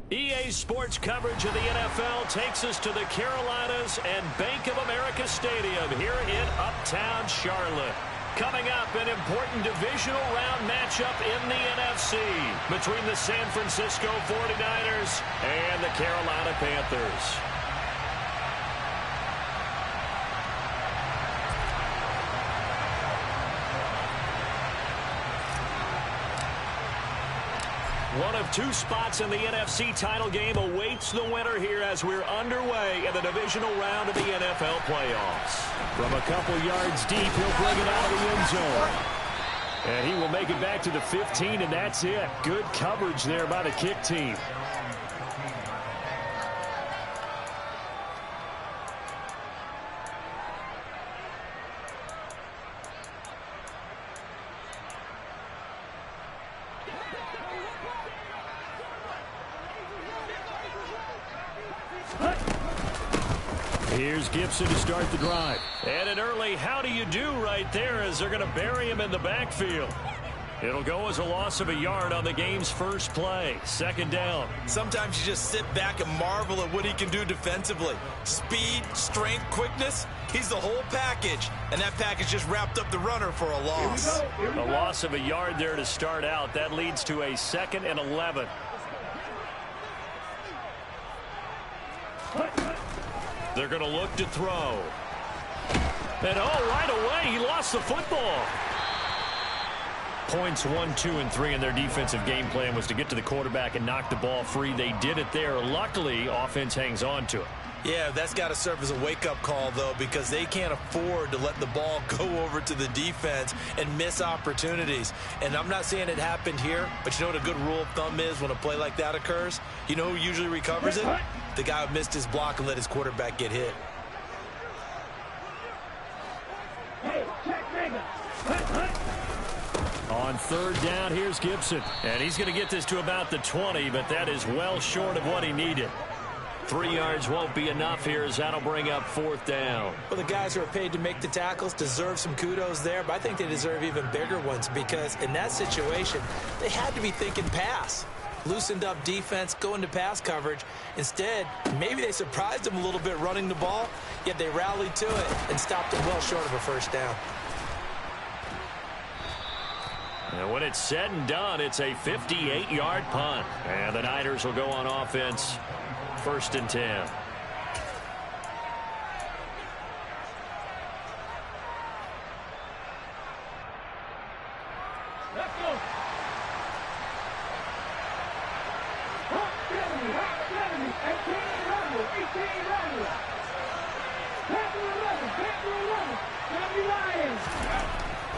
EA Sports coverage of the NFL takes us to the Carolinas and Bank of America Stadium here in Uptown Charlotte. Coming up, an important divisional round matchup in the NFC between the San Francisco 49ers and the Carolina Panthers. One of two spots in the NFC title game awaits the winner here as we're underway in the divisional round of the NFL playoffs. From a couple yards deep, he'll bring it out of the end zone. And he will make it back to the 15, and that's it. Good coverage there by the kick team. Here's Gibson to start the drive. And an early how do you do right there as they're going to bury him in the backfield. It'll go as a loss of a yard on the game's first play. Second down. Sometimes you just sit back and marvel at what he can do defensively. Speed, strength, quickness. He's the whole package. And that package just wrapped up the runner for a loss. A loss of a yard there to start out. That leads to a 2nd and 11. They're going to look to throw. And right away, he lost the football. Points 1, 2, and 3 in their defensive game plan was to get to the quarterback and knock the ball free. They did it there. Luckily, offense hangs on to it. Yeah, that's got to serve as a wake-up call, though, because they can't afford to let the ball go over to the defense and miss opportunities. And I'm not saying it happened here, but you know what a good rule of thumb is when a play like that occurs? You know who usually recovers it? The guy who missed his block and let his quarterback get hit. On third down, here's Gibson. And he's going to get this to about the 20, but that is well short of what he needed. 3 yards won't be enough here as that'll bring up 4th down. Well, the guys who are paid to make the tackles deserve some kudos there, but I think they deserve even bigger ones because in that situation, they had to be thinking pass. Loosened up defense, going to pass coverage. Instead, maybe they surprised them a little bit running the ball, yet they rallied to it and stopped them well short of a first down. And when it's said and done, it's a 58-yard punt. And the Niners will go on offense. 1st and 10. Let's go. Hot 70, hot 70, 18 Rumble, 18 Rumble. Panther 11, 70 Lions.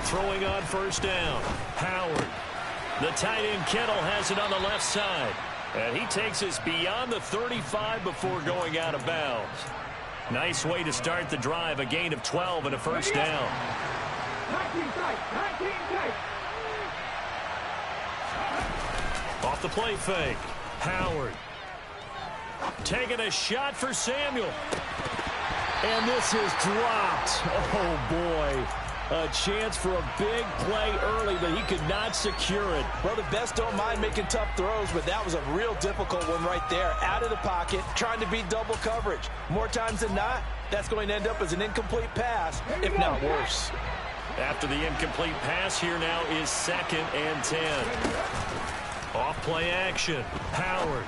Throwing on 1st down. Howard. The tight end Kittle has it on the left side. And he takes us beyond the 35 before going out of bounds. Nice way to start the drive. A gain of 12 and a 1st down. 19 tight, 19 tight. Off the play fake. Howard. Taking a shot for Samuel. And this is dropped. Oh, boy. A chance for a big play early, but he could not secure it. Well, the best don't mind making tough throws, but that was a real difficult one right there. Out of the pocket, trying to beat double coverage. More times than not, that's going to end up as an incomplete pass, if not worse. After the incomplete pass, here now is 2nd and 10. Off play action. Howard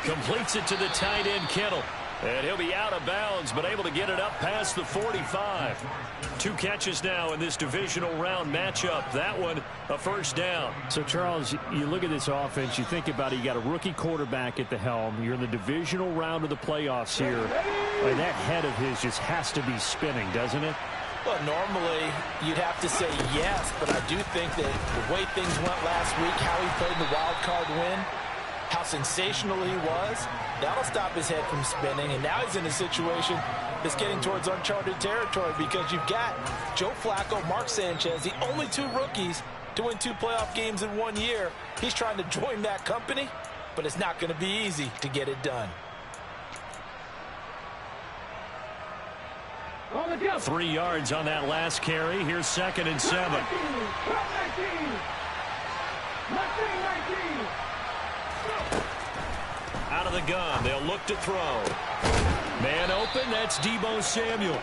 completes it to the tight end Kittle. And he'll be out of bounds, but able to get it up past the 45. 2 catches now in this divisional round matchup. That one, a 1st down. So, Charles, you look at this offense, you think about it, you got a rookie quarterback at the helm. You're in the divisional round of the playoffs here. And that head of his just has to be spinning, doesn't it? Well, normally you'd have to say yes, but I do think that the way things went last week, how he played the wild card win, how sensational he was, that'll stop his head from spinning. And now he's in a situation that's getting towards uncharted territory because you've got Joe Flacco, Mark Sanchez, the only 2 rookies to win 2 playoff games in 1 year. He's trying to join that company, but it's not going to be easy to get it done. 3 yards on that last carry. Here's 2nd and 7. 19. of the gun. They'll look to throw. Man open, that's Deebo Samuel.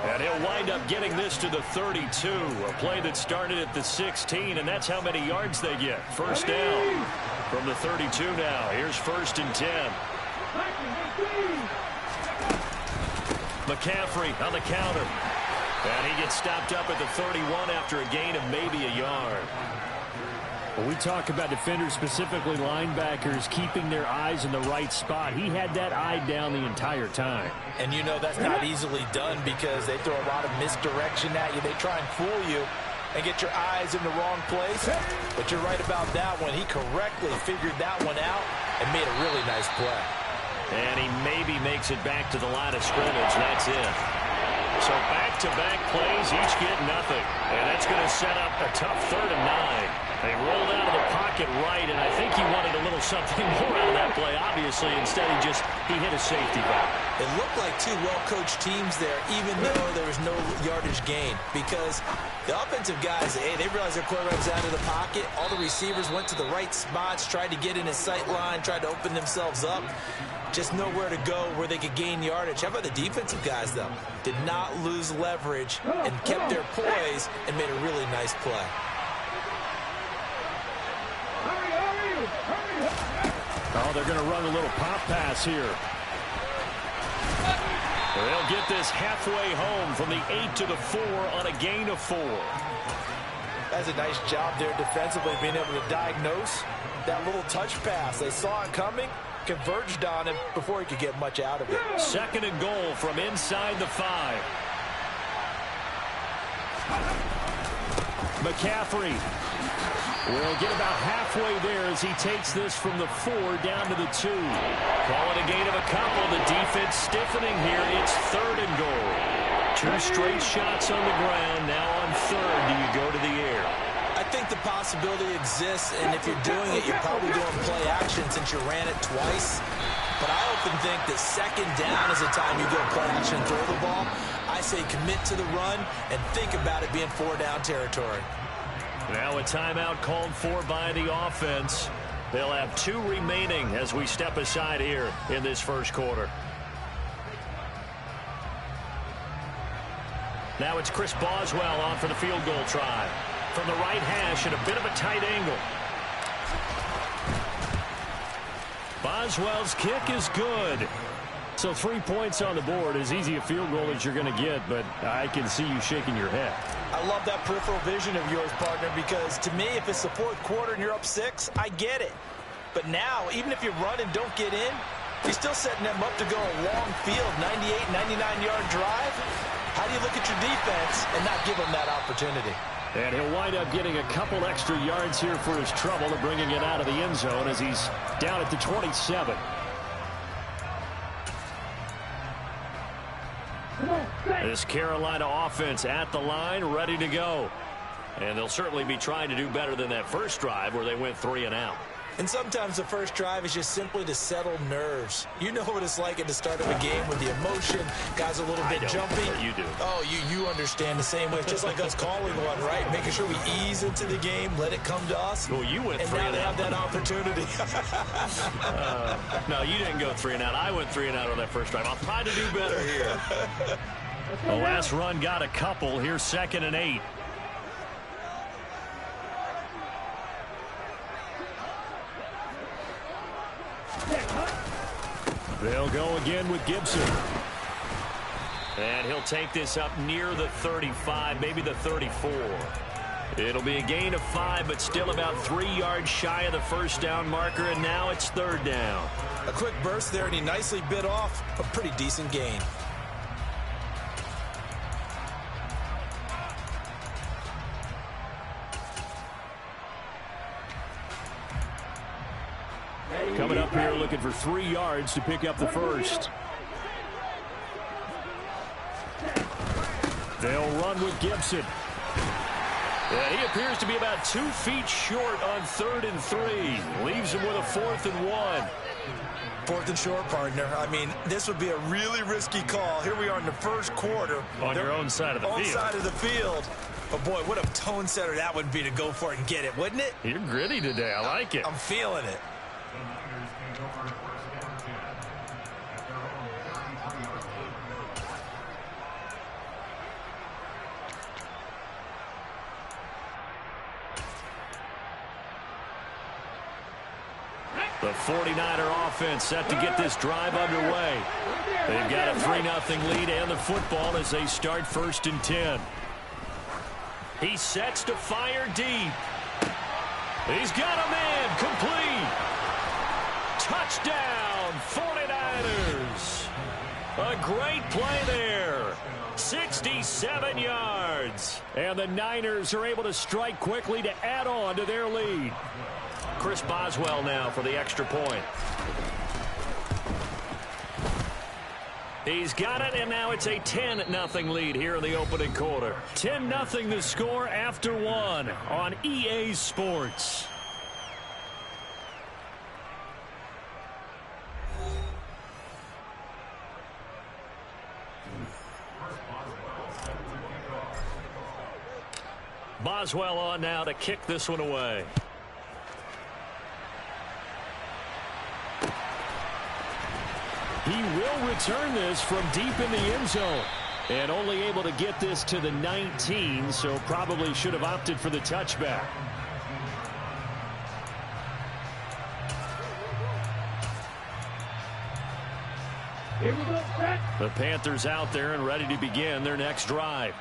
And he'll wind up getting this to the 32. A play that started at the 16, and that's how many yards they get. First down from the 32 now. Here's 1st and 10. McCaffrey on the counter. And he gets stopped up at the 31 after a gain of maybe a yard. When we talk about defenders, specifically linebackers, keeping their eyes in the right spot, he had that eye down the entire time. And you know that's not easily done because they throw a lot of misdirection at you. They try and fool you and get your eyes in the wrong place. But you're right about that one. He correctly figured that one out and made a really nice play. And he maybe makes it back to the line of scrimmage. That's it. So back-to-back plays, each get nothing. And that's going to set up a tough 3rd and 9. They rolled out of the pocket right, and I think he wanted a little something more out of that play, obviously. Instead, he hit a safety valve. It looked like two well-coached teams there, even though there was no yardage gain. Because the offensive guys, hey, they realized their quarterback's out of the pocket. All the receivers went to the right spots, tried to get in his sight line, tried to open themselves up. Just nowhere to go where they could gain yardage. How about the defensive guys, though? Did not lose leverage and kept their poise and made a really nice play. Oh, they're going to run a little pop pass here. They'll get this halfway home from the 8 to the 4 on a gain of 4. That's a nice job there defensively, being able to diagnose that little touch pass. They saw it coming, converged on him before he could get much out of it. 2nd and goal from inside the 5. McCaffrey will get about halfway there as he takes this from the 4 down to the 2. Call it a gain of a couple. The defense stiffening here. It's 3rd and goal. 2 straight shots on the ground. Now on 3rd, do you go to the air? I think the possibility exists, and if you're doing it, you're probably doing play action since you ran it twice. But I often think that 2nd down is the time you go play action and throw the ball. I say commit to the run and think about it being 4-down territory. Now a timeout called for by the offense. They'll have 2 remaining as we step aside here in this 1st quarter. Now it's Chris Boswell on for the field goal try. From the right hash at a bit of a tight angle. Boswell's kick is good. So 3 points on the board, as easy a field goal as you're going to get, but I can see you shaking your head. I love that peripheral vision of yours, partner, because to me, if it's the 4th quarter and you're up 6, I get it. But now, even if you run and don't get in, you're still setting them up to go a long field, 98, 99-yard drive. How do you look at your defense and not give them that opportunity? And he'll wind up getting a couple extra yards here for his trouble and bringing it out of the end zone as he's down at the 27. This Carolina offense at the line, ready to go. And they'll certainly be trying to do better than that first drive where they went 3 and out. And sometimes the first drive is just simply to settle nerves. You know what it's like at the start of a game with the emotion. Guys a little bit jumpy. But you do. Oh, you understand the same way. It's just like us calling one, right? Making sure we ease into the game, let it come to us. Well, you went and 3 now and they out. have that opportunity. No, you didn't go 3 and out. I went 3 and out on that first drive. I'll try to do better here. The last run got a couple. Here's 2nd and 8. They'll go again with Gibson. And he'll take this up near the 35, maybe the 34. It'll be a gain of 5, but still about 3 yards shy of the first down marker, and now it's 3rd down. A quick burst there, and he nicely bit off a pretty decent gain. Coming up here looking for 3 yards to pick up the first. They'll run with Gibson. Yeah, he appears to be about 2 feet short on 3rd and 3. Leaves him with a 4th and 1. 4th and short, partner. I mean, this would be a really risky call. Here we are in the first quarter. On your own side of the field. On side of the field. But, boy, what a tone setter that would be to go for it and get it, wouldn't it? You're gritty today. I like it. I'm feeling it. The 49er offense set to get this drive underway. They've got a 3-0 lead and the football as they start 1st and 10. He sets to fire deep. He's got a man complete. Touchdown, 49ers. A great play there. 67 yards. And the Niners are able to strike quickly to add on to their lead. Chris Boswell now for the extra point. He's got it, and now it's a 10-0 lead here in the opening quarter. 10-0 the score after 1 on EA Sports. Boswell on now to kick this one away. He will return this from deep in the end zone. And only able to get this to the 19, so probably should have opted for the touchback. Here we go, set. The Panthers out there and ready to begin their next drive.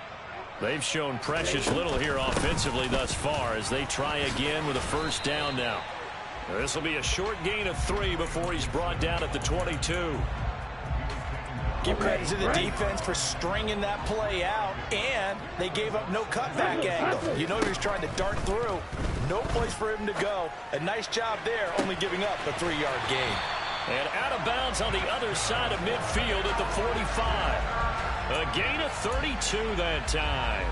They've shown precious little here offensively thus far as they try again with a 1st down now. This will be a short gain of 3 before he's brought down at the 22. Give credit to the defense for stringing that play out, and they gave up no cutback angle. You know he was trying to dart through. No place for him to go. A nice job there, only giving up a 3-yard gain. And out of bounds on the other side of midfield at the 45. A gain of 32 that time.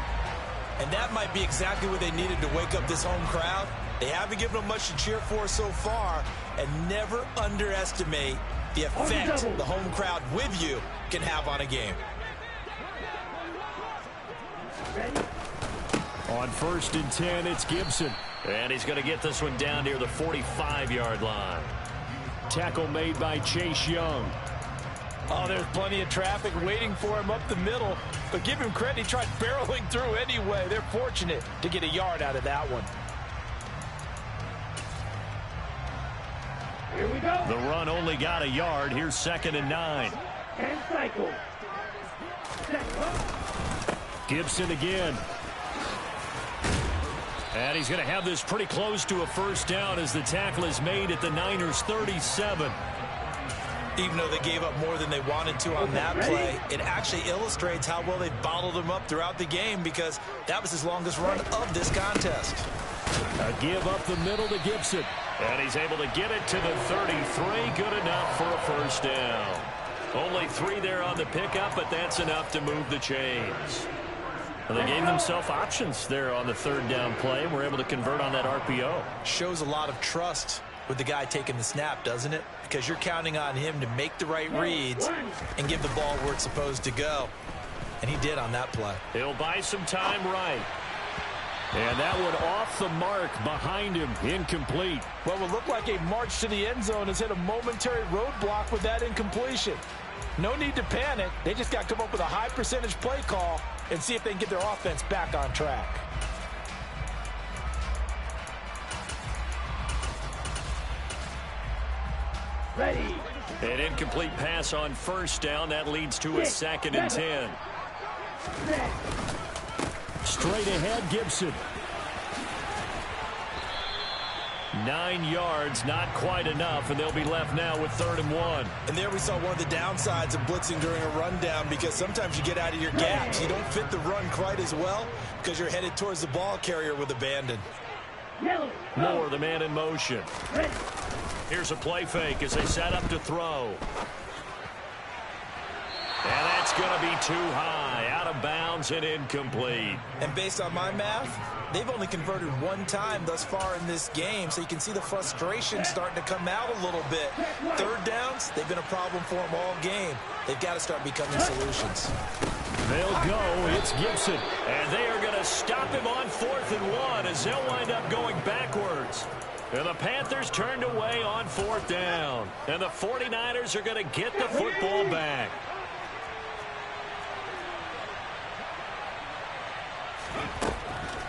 And that might be exactly what they needed to wake up this home crowd. They haven't given them much to cheer for so far, and never underestimate the effect the home crowd with you can have on a game. On 1st and 10, it's Gibson. And he's going to get this one down near the 45-yard line. Tackle made by Chase Young. Oh, there's plenty of traffic waiting for him up the middle. But give him credit, he tried barreling through anyway. They're fortunate to get a yard out of that one. Here we go. The run only got a yard. Here's 2nd and 9. And cycle. Set, Gibson again. And he's going to have this pretty close to a 1st down as the tackle is made at the Niners' 37. Even though they gave up more than they wanted to on that play, it actually illustrates how well they bottled him up throughout the game because that was his longest run of this contest. A give up the middle to Gibson. And he's able to get it to the 33. Good enough for a 1st down. Only 3 there on the pickup, but that's enough to move the chains. And they gave themselves options there on the 3rd down play and were able to convert on that RPO. Shows a lot of trust with the guy taking the snap, doesn't it? Because you're counting on him to make the right reads and give the ball where it's supposed to go. And he did on that play. He'll buy some time right. And that one off the mark behind him, incomplete. What would look like a march to the end zone has hit a momentary roadblock with that incompletion. No need to panic. They just got to come up with a high percentage play call and see if they can get their offense back on track. ready. An incomplete pass on 1st down. That leads to a 2nd and 10. Straight ahead, Gibson. 9 yards, not quite enough, and they'll be left now with 3rd and 1. And there we saw one of the downsides of blitzing during a rundown, because sometimes you get out of your gaps. You don't fit the run quite as well because you're headed towards the ball carrier with abandon. Moore, the man in motion. Here's a play fake as they set up to throw. And that's going to be too high, out of bounds and incomplete. And based on my math, they've only converted one time thus far in this game, so you can see the frustration starting to come out a little bit. 3rd downs, they've been a problem for them all game. They've got to start becoming solutions. They'll go. It's Gibson. And they are going to stop him on 4th and 1 as they'll wind up going backwards. And the Panthers turned away on 4th down. And the 49ers are going to get the football back.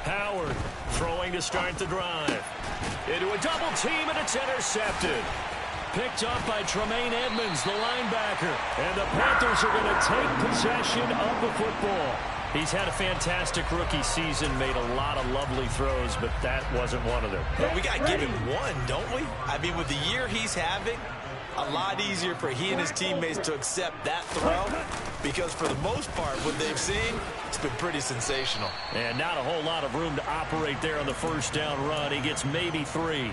Howard throwing to start the drive. Into a double team, and it's intercepted. Picked up by Tremaine Edmonds, the linebacker. And the Panthers are going to take possession of the football. He's had a fantastic rookie season, made a lot of lovely throws, but that wasn't one of them. Well, we got to give him one, don't we? I mean, with the year he's having, a lot easier for he and his teammates to accept that throw, because for the most part, what they've seen, it's been pretty sensational. And not a whole lot of room to operate there on the first down run. He gets maybe 3.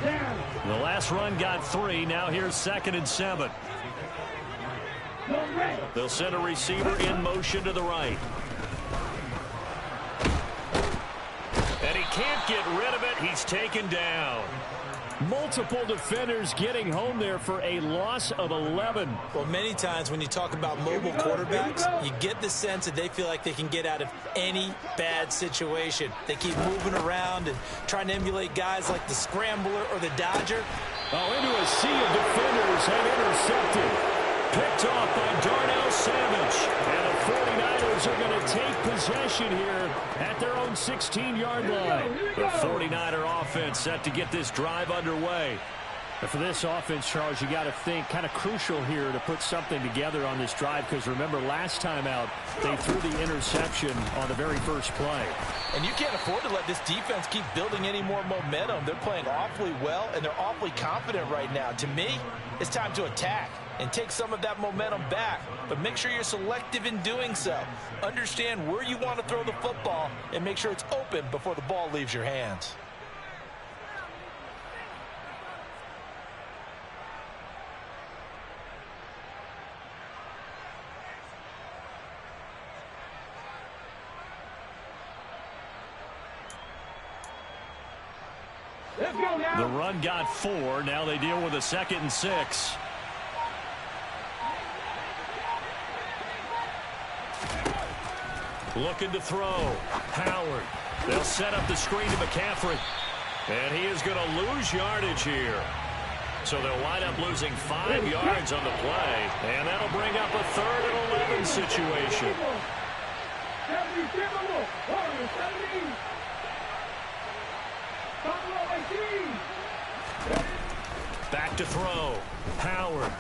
The last run got 3. Now here's 2nd and 7. They'll send a receiver in motion to the right. And he can't get rid of it. He's taken down. Multiple defenders getting home there for a loss of 11. Well, many times when you talk about mobile quarterbacks, you get the sense that they feel like they can get out of any bad situation. They keep moving around and trying to emulate guys like the Scrambler or the Dodger. Oh, into a sea of defenders and intercepted. Picked off by Darnell Savage. And the 49ers are going to take possession here at their own 16-yard line. The 49er offense set to get this drive underway. And for this offense, Charles, you got to think kind of crucial here to put something together on this drive, because remember last time out they threw the interception on the very first play. And you can't afford to let this defense keep building any more momentum. They're playing awfully well, and they're awfully confident right now. To me, it's time to attack and take some of that momentum back. But make sure you're selective in doing so. Understand where you want to throw the football and make sure it's open before the ball leaves your hands. The run got 4. Now they deal with a 2nd and 6. Looking to throw. Howard. They'll set up the screen to McCaffrey. And he is going to lose yardage here. So they'll wind up losing 5 yards on the play. And that'll bring up a 3rd and 11 situation. Back to throw. Howard.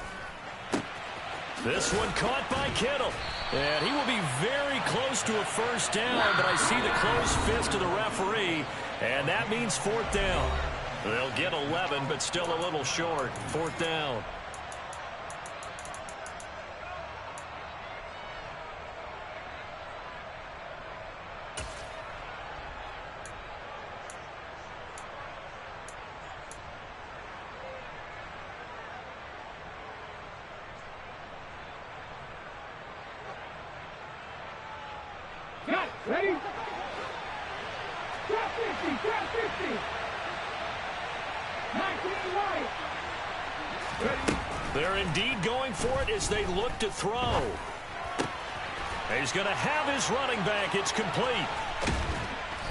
This one caught by Kittle. And he will be very close to a first down, but I see the closed fist of the referee, and that means 4th down. They'll get 11, but still a little short. 4th down. Ready? Drop 50, drop 50. 19 right. Ready? They're indeed going for it as they look to throw. He's going to have his running back. It's complete.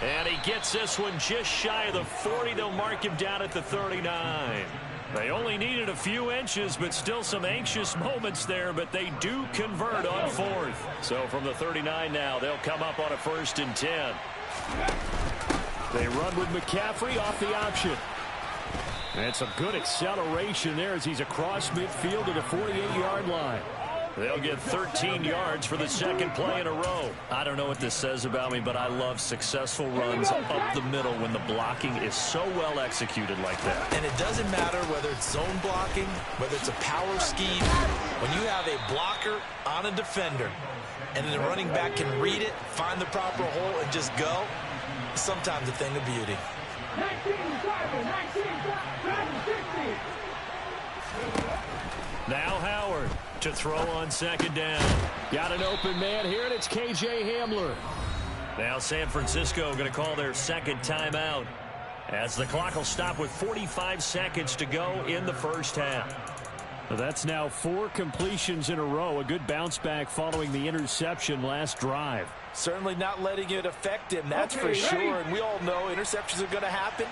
And he gets this one just shy of the 40. They'll mark him down at the 39. They only needed a few inches, but still some anxious moments there, but they do convert on 4th. So from the 39 now, they'll come up on a 1st and 10. They run with McCaffrey off the option. And some good acceleration there as he's across midfield to the 48-yard line. They'll get 13 yards for the 2nd play in a row. I don't know what this says about me, but I love successful runs up the middle when the blocking is so well executed like that. And it doesn't matter whether it's zone blocking, whether it's a power scheme. When you have a blocker on a defender and the running back can read it, find the proper hole, and just go, sometimes a thing of beauty. 19 driving, 19 driving, 60. Now Howard to throw on 2nd down. Got an open man here, and it's K.J. Hamler. Now San Francisco going to call their 2nd timeout as the clock will stop with 45 seconds to go in the first half. Well, that's now 4 completions in a row. A good bounce back following the interception last drive. Certainly not letting it affect him, that's for sure. And we all know interceptions are going to happen.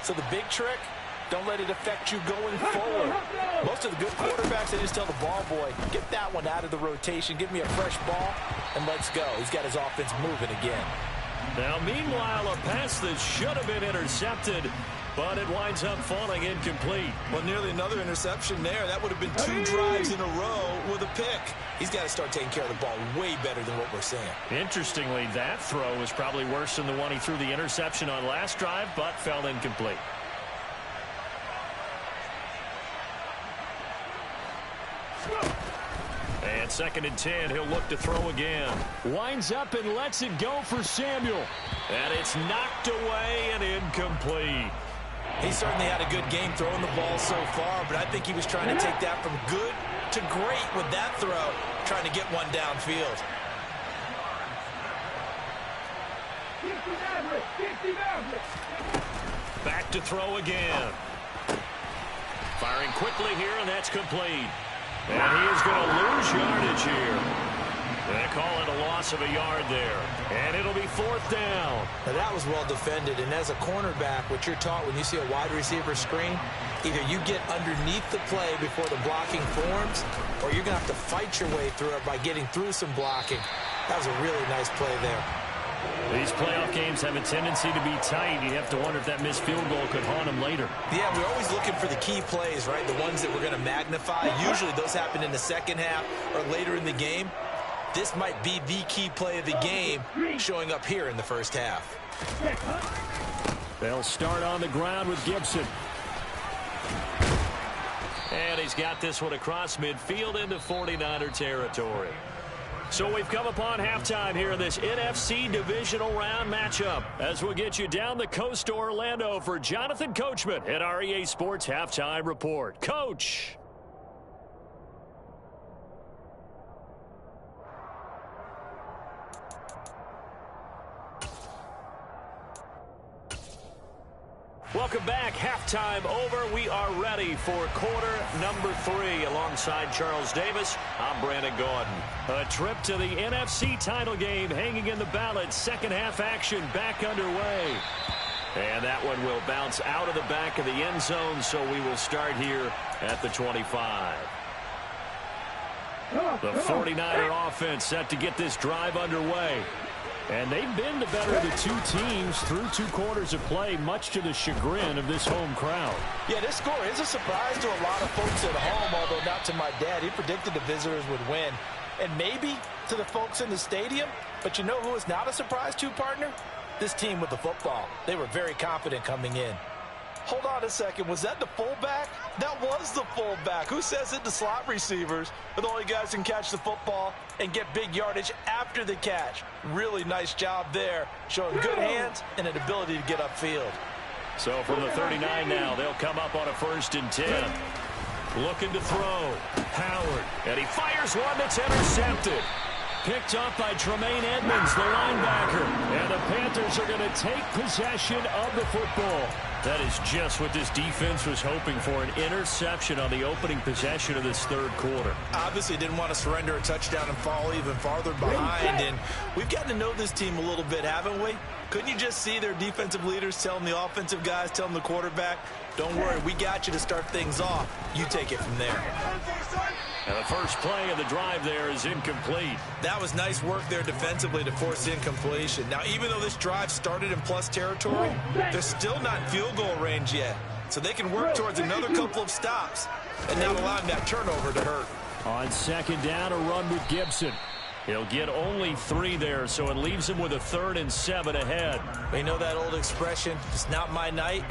So the big trick, don't let it affect you going forward. Most of the good quarterbacks, they just tell the ball boy, get that one out of the rotation, give me a fresh ball, and let's go. He's got his offense moving again. Now, meanwhile, a pass that should have been intercepted but it winds up falling incomplete. Well, nearly another interception there. That would have been 2 drives in a row with a pick. He's got to start taking care of the ball way better than what we're seeing. Interestingly, that throw was probably worse than the one he threw the interception on last drive, but fell incomplete. And 2nd and 10, he'll look to throw again. Winds up and lets it go for Samuel. And it's knocked away and incomplete. He certainly had a good game throwing the ball so far, but I think he was trying to take that from good to great with that throw, trying to get one downfield. Back to throw again. Firing quickly here, and that's complete. And he is going to lose yardage here. They call it a loss of a yard there. And it'll be 4th down. Now that was well defended, and as a cornerback, what you're taught when you see a wide receiver screen, either you get underneath the play before the blocking forms, or you're going to have to fight your way through it by getting through some blocking. That was a really nice play there. These playoff games have a tendency to be tight. You have to wonder if that missed field goal could haunt him later. Yeah, we're always looking for the key plays, right? The ones that we're going to magnify. Usually those happen in the second half or later in the game. This might be the key play of the game showing up here in the first half. They'll start on the ground with Gibson. And he's got this one across midfield into 49er territory. So we've come upon halftime here in this NFC Divisional Round matchup as we'll get you down the coast to Orlando for Jonathan Coachman at our EA Sports Halftime Report. Coach. Welcome back. Halftime over. We are ready for quarter number 3. Alongside Charles Davis, I'm Brandon Gordon. A trip to the NFC title game hanging in the balance. Second half action back underway. And that one will bounce out of the back of the end zone, so we will start here at the 25. The 49er offense set to get this drive underway. And they've been the better of the two teams through 2 quarters of play, much to the chagrin of this home crowd. Yeah, this score is a surprise to a lot of folks at home, although not to my dad. He predicted the visitors would win. And maybe to the folks in the stadium. But you know who is not a surprise to, partner? This team with the football. They were very confident coming in. Hold on a second. Was that the fullback? That was the fullback. Who says it? The slot receivers are the only guys who can catch the football and get big yardage after the catch. Really nice job there, showing good hands and an ability to get upfield. So from the 39 now, they'll come up on a 1st and 10. Looking to throw. Howard. And he fires one that's intercepted. Picked up by Tremaine Edmonds, the linebacker. And the Panthers are going to take possession of the football. That is just what this defense was hoping for, an interception on the opening possession of this 3rd quarter. Obviously didn't want to surrender a touchdown and fall even farther behind. And we've gotten to know this team a little bit, haven't we? Couldn't you just see their defensive leaders telling the offensive guys, telling the quarterback, don't worry, we got you to start things off. You take it from there. And the first play of the drive there is incomplete. That was nice work there defensively to force incompletion. Now, even though this drive started in plus territory, they're still not in field goal range yet. So they can work towards another couple of stops and not allowing that turnover to hurt. On 2nd down, a run with Gibson. He'll get only 3 there, so it leaves him with a 3rd and 7 ahead. You know that old expression, it's not my night?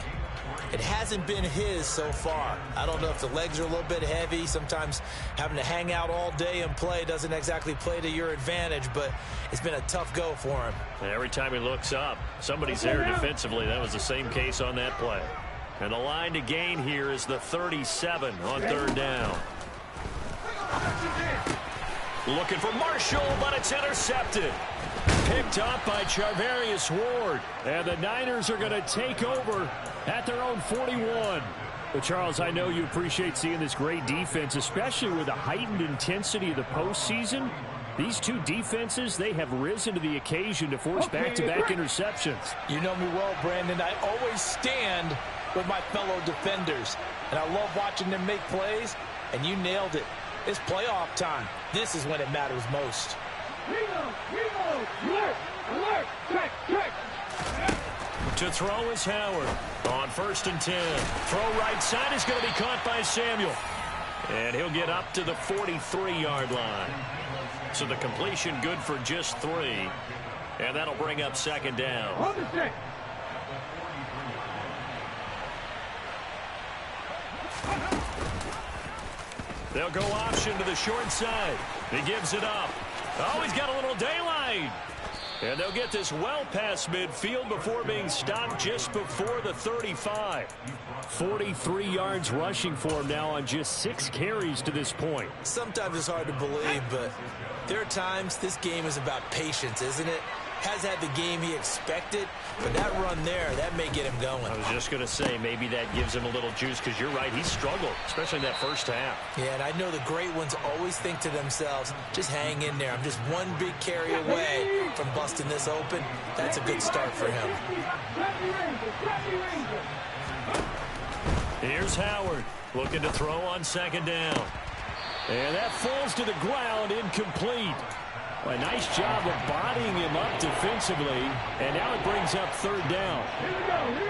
It hasn't been his so far. I don't know if the legs are a little bit heavy. Sometimes having to hang out all day and play doesn't exactly play to your advantage, but it's been a tough go for him. And every time he looks up, somebody's there defensively. That was the same case on that play. And the line to gain here is the 37 on 3rd down. Looking for Marshall, but it's intercepted. Picked up by Charvarius Ward. And the Niners are going to take over at their own 41. But Charles, I know you appreciate seeing this great defense, especially with the heightened intensity of the postseason. These 2 defenses, they have risen to the occasion to force back-to-back interceptions. You know me well, Brandon. I always stand with my fellow defenders. And I love watching them make plays, and you nailed it. It's playoff time. This is when it matters most. Reload! Alert! Check! To throw is Howard. On 1st and 10. Throw right side is going to be caught by Samuel. And he'll get up to the 43-yard line. So the completion good for just 3. And that'll bring up 2nd down. They'll go option to the short side. He gives it up. Oh, he's got a little daylight. And they'll get this well past midfield before being stopped just before the 35. 43 yards rushing for him now on just 6 carries to this point. Sometimes it's hard to believe, but there are times this game is about patience, isn't it? Has had the game he expected, but that run there, that may get him going. I was just going to say, maybe that gives him a little juice, because you're right, he struggled, especially in that first half. Yeah, and I know the great ones always think to themselves, just hang in there. I'm just one big carry away from busting this open. That's a good start for him. Here's Howard, looking to throw on 2nd down. And that falls to the ground, incomplete. A nice job of bodying him up defensively, and now it brings up 3rd down.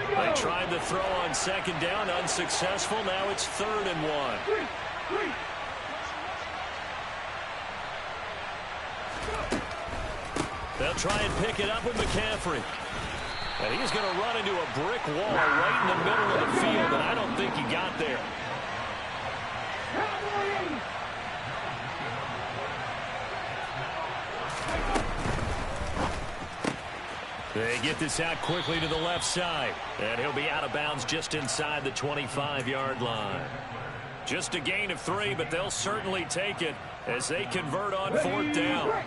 They tried to throw on 2nd down, unsuccessful. Now it's 3rd and 1. They'll try and pick it up with McCaffrey. And he's going to run into a brick wall right in the middle of the field, and I don't think he got there. They get this out quickly to the left side. And he'll be out of bounds just inside the 25-yard line. Just a gain of 3, but they'll certainly take it as they convert on 4th down.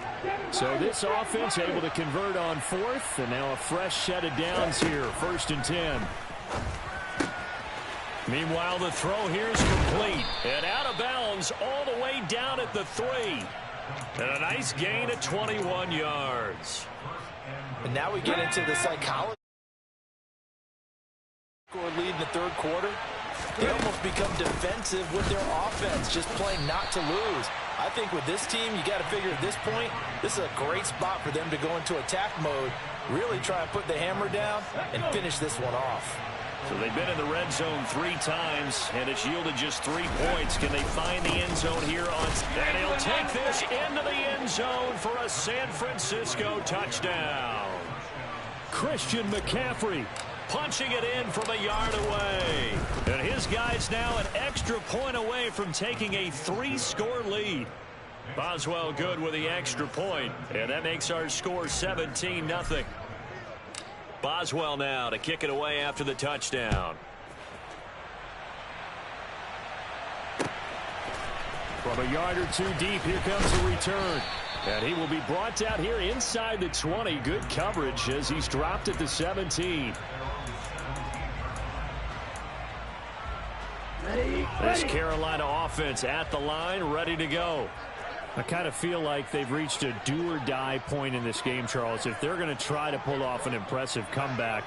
So this offense able to convert on 4th, and now a fresh set of downs here, 1st and 10. Meanwhile, the throw here is complete. And out of bounds all the way down at the 3. And a nice gain of 21 yards. And now we get into the psychology. Score lead in the 3rd quarter. They almost become defensive with their offense, just playing not to lose. I think with this team, you got to figure at this point, this is a great spot for them to go into attack mode, really try and put the hammer down and finish this one off. So they've been in the red zone 3 times, and it's yielded just 3 points. Can they find the end zone here on... And he'll take this into the end zone for a San Francisco touchdown. Christian McCaffrey punching it in from a yard away. And his guy's now an extra point away from taking a 3-score lead. Boswell good with the extra point, and that makes our score 17-0. Boswell now to kick it away after the touchdown. From a yard or 2 deep, here comes the return. And he will be brought down here inside the 20. Good coverage as he's dropped at the 17. This Carolina offense at the line, ready to go. I kind of feel like they've reached a do-or-die point in this game, Charles. If they're going to try to pull off an impressive comeback,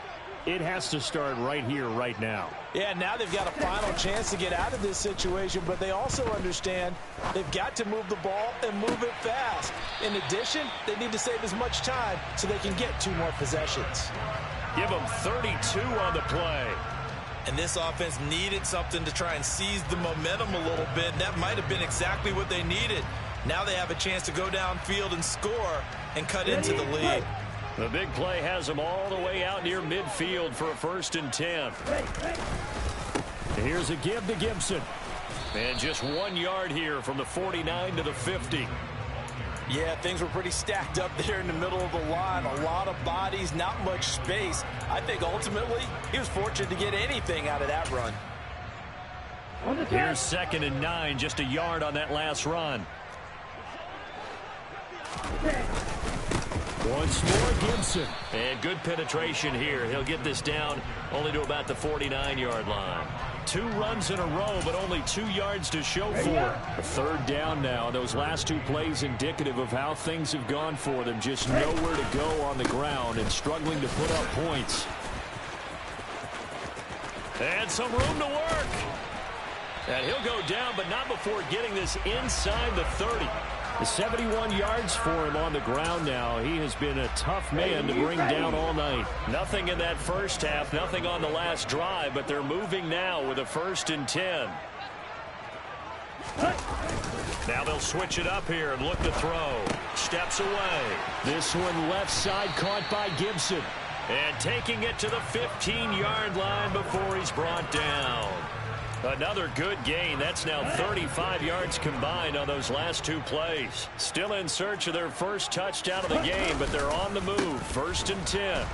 it has to start right here, right now. Yeah, now they've got a final chance to get out of this situation, but they also understand they've got to move the ball and move it fast. In addition, they need to save as much time so they can get 2 more possessions. Give them 32 on the play. And this offense needed something to try and seize the momentum a little bit. That might have been exactly what they needed. Now they have a chance to go downfield and score and cut into the lead. The big play has them all the way out near midfield for a 1st and 10. Here's a give to Gibson. And just 1 yard here from the 49 to the 50. Yeah, things were pretty stacked up there in the middle of the line. A lot of bodies, not much space. I think ultimately he was fortunate to get anything out of that run. Here's 2nd and 9, just a yard on that last run. Once more, Gibson. And good penetration here. He'll get this down only to about the 49-yard line. 2 runs in a row, but only 2 yards to show for it. A 3rd down now. Those last 2 plays indicative of how things have gone for them. Just nowhere to go on the ground and struggling to put up points. And some room to work. And he'll go down, but not before getting this inside the 30. 71 yards for him on the ground now. He has been a tough man to bring down all night. Nothing in that first half, nothing on the last drive, but they're moving now with a 1st and 10. Now they'll switch it up here and look to throw. Steps away. This one left side caught by Gibson. And taking it to the 15-yard line before he's brought down. Another good gain. That's now 35 yards combined on those last 2 plays. Still in search of their first touchdown of the game, but they're on the move. 1st and 10.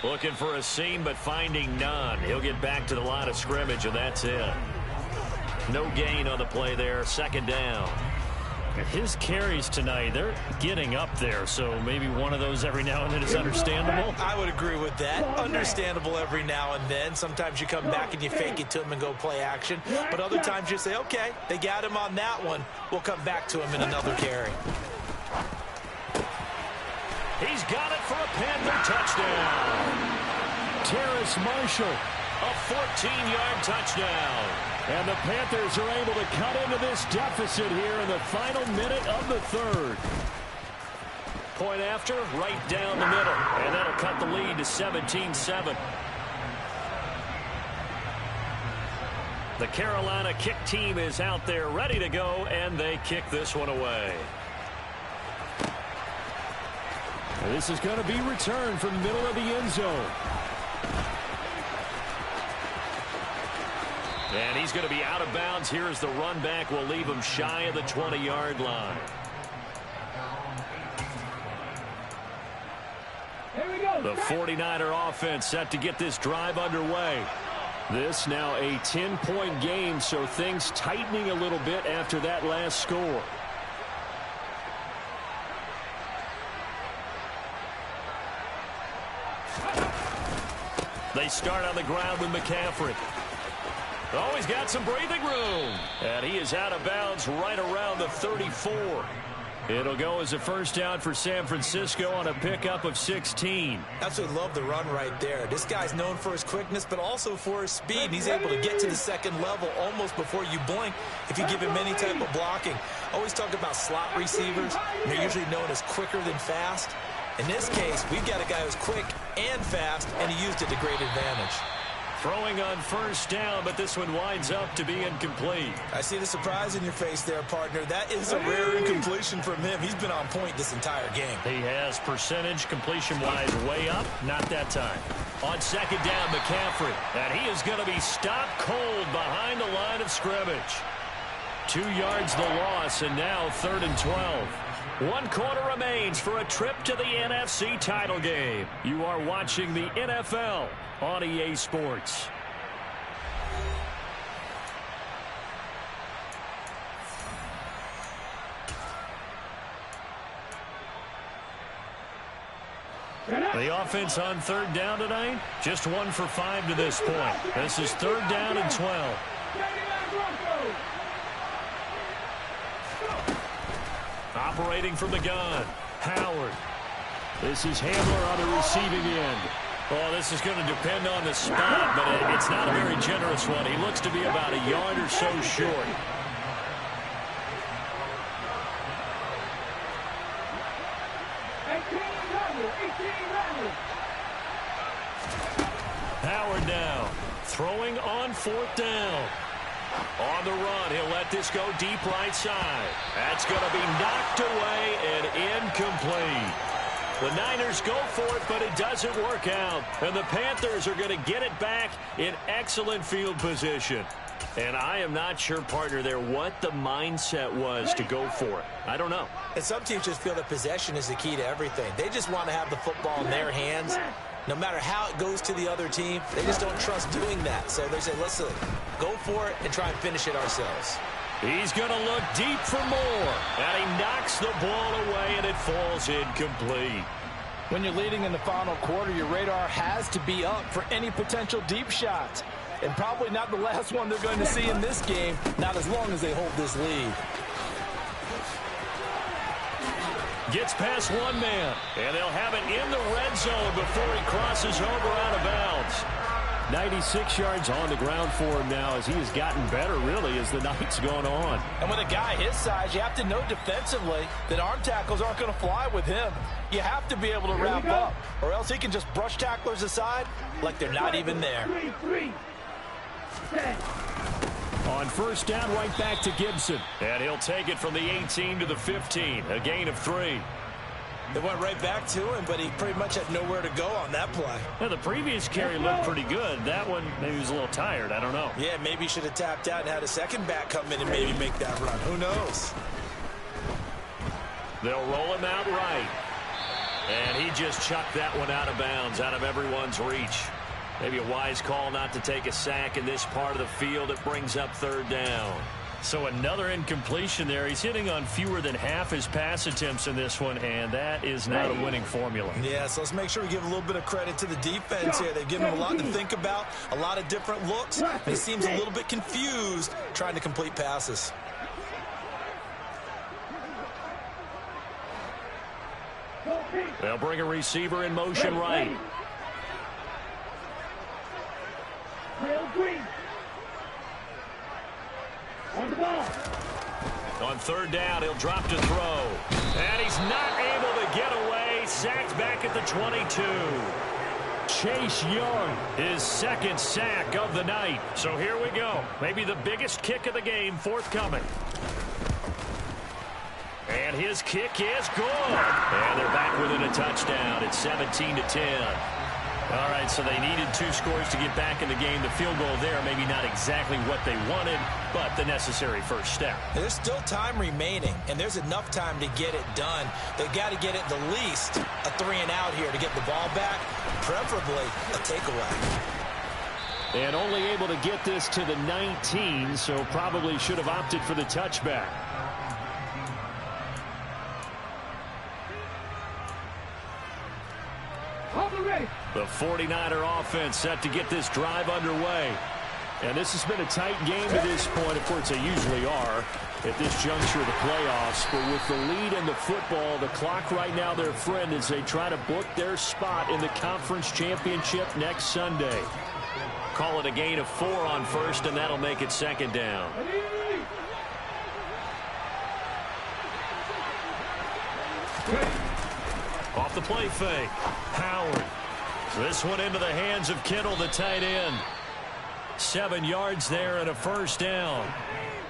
Looking for a seam, but finding none. He'll get back to the line of scrimmage, and that's it. No gain on the play there. 2nd down. His carries tonight, they're getting up there, so maybe one of those every now and then is understandable. I would agree with that. Understandable every now and then. Sometimes you come back and you fake it to him and go play action. But other times you say, okay, they got him on that one. We'll come back to him in another carry. He's got it for a Panther touchdown. Terrace Marshall. A 14-yard touchdown. And the Panthers are able to cut into this deficit here in the final minute of the 3rd. Point after, right down the middle. And that'll cut the lead to 17-7. The Carolina kick team is out there ready to go, and they kick this one away. And this is going to be returned from the middle of the end zone. And he's going to be out of bounds here as the run back will leave him shy of the 20-yard line. The 49er offense set to get this drive underway. This now a 10-point game, so things tightening a little bit after that last score. They start on the ground with McCaffrey. Oh, he's got some breathing room. And he is out of bounds right around the 34. It'll go as a 1st down for San Francisco on a pickup of 16. Absolutely love the run right there. This guy's known for his quickness, but also for his speed. And he's able to get to the 2nd level almost before you blink if you give him any type of blocking. Always talk about slot receivers. They're usually known as quicker than fast. In this case, we've got a guy who's quick and fast, and he used it to great advantage. Throwing on 1st down, but this one winds up to be incomplete. I see the surprise in your face there, partner. That is a rare incompletion from him. He's been on point this entire game. He has percentage completion-wise way up. Not that time. On 2nd down, McCaffrey. And he is going to be stopped cold behind the line of scrimmage. 2 yards the loss, and now 3rd and 12. 1 quarter remains for a trip to the NFC title game. You are watching the NFL on EA Sports. The offense on 3rd down tonight, just 1 for 5 to this point. This is 3rd down and 12. Operating from the gun, Howard. This is Hamler on the receiving end. Oh, this is going to depend on the spot, but it's not a very generous one. He looks to be about a yard or so short. Howard now throwing on 4th down. On the run, he'll let this go deep right side. That's going to be knocked away and incomplete. The Niners go for it, but it doesn't work out. And the Panthers are going to get it back in excellent field position. And I am not sure, partner, there what the mindset was to go for it. I don't know. And some teams just feel that possession is the key to everything. They just want to have the football in their hands. No matter how it goes to the other team, they just don't trust doing that. So they say, listen, go for it and try and finish it ourselves. He's going to look deep for more. And he knocks the ball away, and it falls incomplete. When you're leading in the final quarter, your radar has to be up for any potential deep shots. And probably not the last one they're going to see in this game, not as long as they hold this lead. Gets past one man, and they'll have it in the red zone before he crosses over out of bounds. 96 yards on the ground for him now as he has gotten better, really, as the night's gone on. And with a guy his size, you have to know defensively that arm tackles aren't going to fly with him. You have to be able to wrap up, or else he can just brush tacklers aside like they're not even there. On first down, right back to Gibson. And he'll take it from the 18 to the 15, a gain of 3. They went right back to him, but he pretty much had nowhere to go on that play. Now, the previous carry looked pretty good. That one, maybe he was a little tired. I don't know. Yeah, maybe he should have tapped out and had a second back come in and maybe make that run. Who knows? They'll roll him out right. And he just chucked that one out of bounds, out of everyone's reach. Maybe a wise call not to take a sack in this part of the field. It brings up third down. So another incompletion there. He's hitting on fewer than half his pass attempts in this one, and that is not a winning formula. Yeah, so let's make sure we give a little bit of credit to the defense here. They've given him a lot to think about, a lot of different looks. He seems a little bit confused trying to complete passes. They'll bring a receiver in motion right. On third down, he'll drop to throw. And he's not able to get away. Sacked back at the 22. Chase Young, his second sack of the night. So here we go. Maybe the biggest kick of the game forthcoming. And his kick is good. And they're back within a touchdown. It's 17-10. All right, so they needed 2 scores to get back in the game. The field goal there, maybe not exactly what they wanted, but the necessary first step. There's still time remaining, and there's enough time to get it done. They've got to get it the least a 3-and-out here to get the ball back, preferably a takeaway. And only able to get this to the 19, so probably should have opted for the touchback. The 49er offense set to get this drive underway. And this has been a tight game to this point. Of course, they usually are at this juncture of the playoffs. But with the lead in the football, the clock right now their friend as they try to book their spot in the conference championship next Sunday. Call it a gain of 4 on first, and that'll make it second down. Off the play fake. Howard. This one into the hands of Kittle, the tight end. 7 yards there and a first down.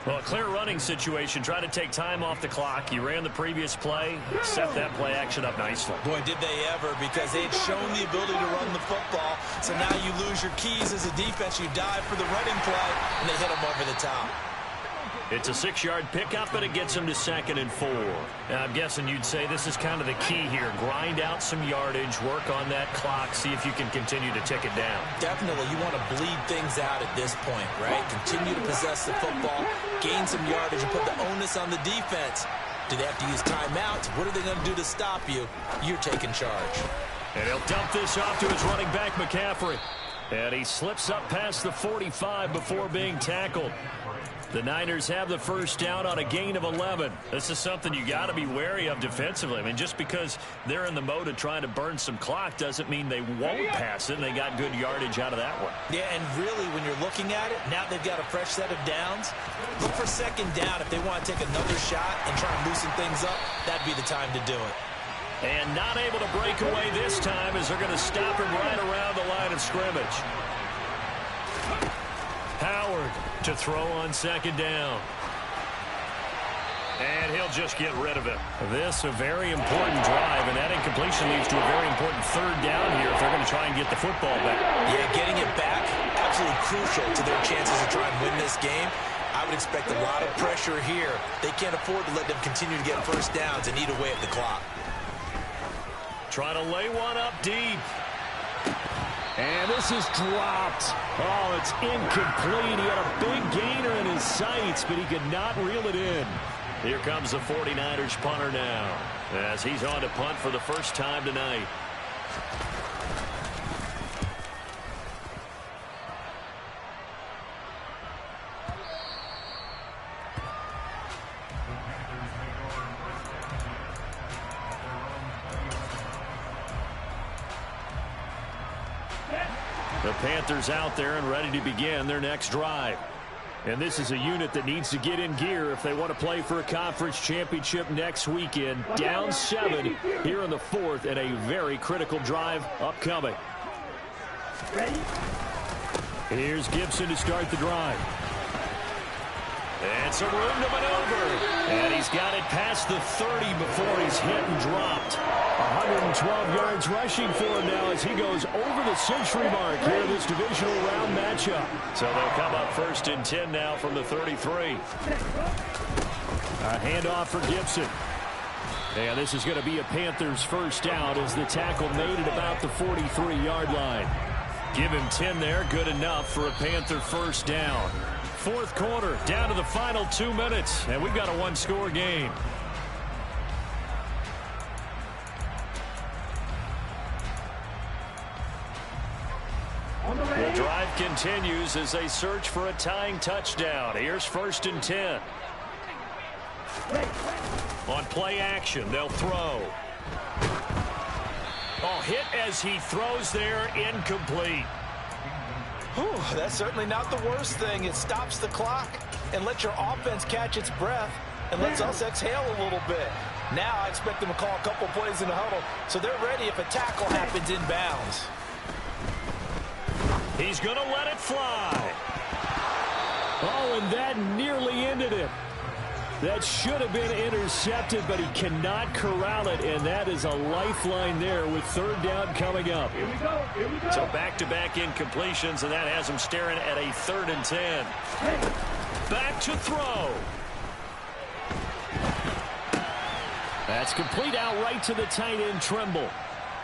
Well, a clear running situation. Try to take time off the clock. He ran the previous play, set that play action up nicely. Boy, did they ever, because they had shown the ability to run the football. So now you lose your keys as a defense. You dive for the running play, and they hit them over the top. It's a 6-yard pickup, and it gets him to 2nd and 4. Now, I'm guessing you'd say this is kind of the key here. Grind out some yardage, work on that clock, see if you can continue to tick it down. Definitely. You want to bleed things out at this point, right? Continue to possess the football, gain some yardage, and put the onus on the defense. Do they have to use timeouts? What are they going to do to stop you? You're taking charge. And he'll dump this off to his running back, McCaffrey. And he slips up past the 45 before being tackled. The Niners have the first down on a gain of 11. This is something you got to be wary of defensively. I mean, just because they're in the mode of trying to burn some clock doesn't mean they won't pass it. And they got good yardage out of that one. Yeah, and really, when you're looking at it, now they've got a fresh set of downs. Look for second down if they want to take another shot and try and loosen things up. That'd be the time to do it. And not able to break away this time as they're going to stop him right around the line of scrimmage. Howard to throw on second down. And he'll just get rid of it. This a very important drive, and that incompletion leads to a very important third down here if they're going to try and get the football back. Yeah, getting it back, absolutely crucial to their chances to try and win this game. I would expect a lot of pressure here. They can't afford to let them continue to get first downs and eat away at the clock. Trying to lay one up deep. And this is dropped. Oh, it's incomplete. He had a big gainer in his sights, but he could not reel it in. Here comes the 49ers punter now, as he's on to punt for the first time tonight. The Panthers out there and ready to begin their next drive. And this is a unit that needs to get in gear if they want to play for a conference championship next weekend. Down 7 here in the 4th and a very critical drive upcoming. Here's Gibson to start the drive. And some room to maneuver. And he's got it past the 30 before he's hit and dropped. 112 yards rushing for him now as he goes over the century mark here in this divisional round matchup. So they'll come up 1st and 10 now from the 33. A handoff for Gibson. And this is going to be a Panthers first down as the tackle made at about the 43-yard line. Give him 10 there, good enough for a Panther first down. 4th quarter, down to the final 2 minutes, and we've got a one-score game. The drive continues as they search for a tying touchdown. Here's 1st and 10. On play action, they'll throw. Oh, hit as he throws there, incomplete. Whew, that's certainly not the worst thing. It stops the clock and lets your offense catch its breath and lets us exhale a little bit. Now I expect them to call a couple plays in the huddle so they're ready if a tackle happens inbounds. He's going to let it fly. Oh, and that nearly ended it. That should have been intercepted, but he cannot corral it, and that is a lifeline there with 3rd down coming up. Here we go. Here we go. So back-to-back incompletions, and that has him staring at a 3rd and 10. Back to throw. That's complete out right to the tight end, Trimble.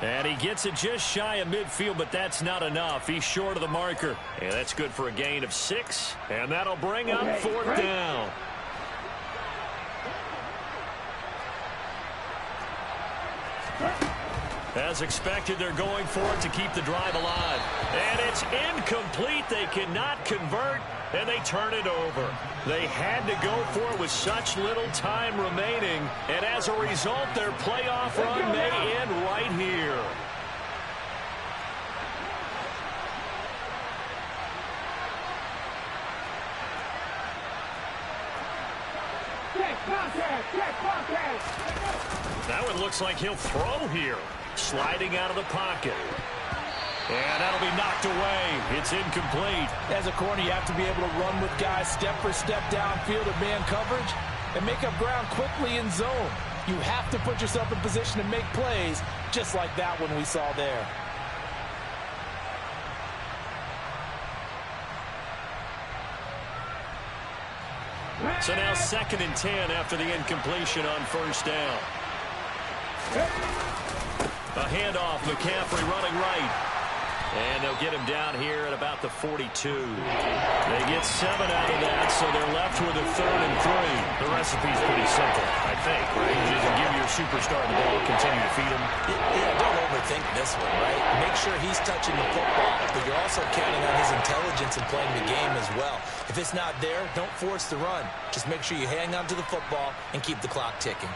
And he gets it just shy of midfield, but that's not enough. He's short of the marker. And that's good for a gain of 6, and that'll bring up 4th down. As expected, they're going for it to keep the drive alive. And it's incomplete. They cannot convert, and they turn it over. They had to go for it with such little time remaining, and as a result, their playoff run may end right here. That one looks like he'll throw here. Sliding out of the pocket. And that'll be knocked away. It's incomplete. As a corner, you have to be able to run with guys step for step downfield of man coverage and make up ground quickly in zone. You have to put yourself in position to make plays, just like that one we saw there. So now 2nd and 10 after the incompletion on 1st down. A handoff, McCaffrey running right. And they'll get him down here at about the 42. They get 7 out of that, so they're left with a 3rd and 3. The recipe's pretty simple, I think, right? You just give your superstar the ball, continue to feed him. Yeah, don't overthink this one, right? Make sure he's touching the football, but you're also counting on his intelligence in playing the game as well. If it's not there, don't force the run. Just make sure you hang on to the football and keep the clock ticking.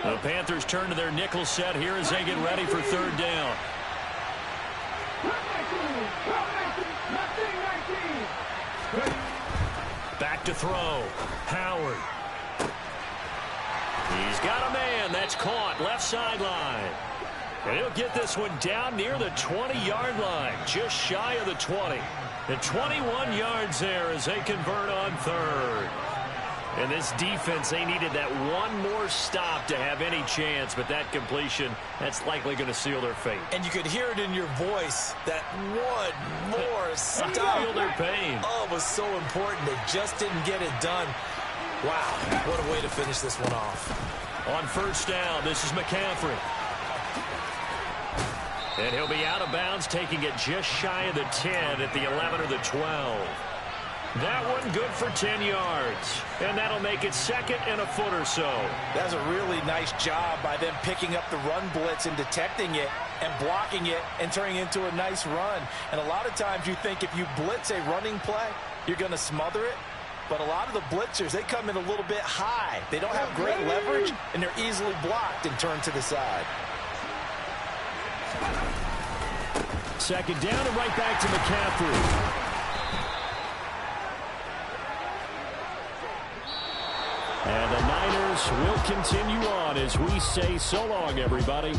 The Panthers turn to their nickel set here as they get ready for 3rd down. Back to throw. Howard. He's got a man. That's caught. Left sideline. And he'll get this one down near the 20-yard line. Just shy of the 20. And 21 yards there as they convert on 3rd. And this defense, they needed that one more stop to have any chance, but that completion, that's likely going to seal their fate. And you could hear it in your voice, that one more stop. Feel their pain. Oh, it was so important. They just didn't get it done. Wow, what a way to finish this one off. On 1st down, this is McCaffrey. And he'll be out of bounds, taking it just shy of the 10 at the 11 or the 12. That one good for 10 yards. And that'll make it 2nd and a foot or so. That's a really nice job by them picking up the run blitz and detecting it and blocking it and turning it into a nice run. And a lot of times you think if you blitz a running play, you're going to smother it. But a lot of the blitzers, they come in a little bit high. They don't have great leverage, and they're easily blocked and turned to the side. Second down and right back to McCaffrey. And the Niners will continue on as we say so long, everybody.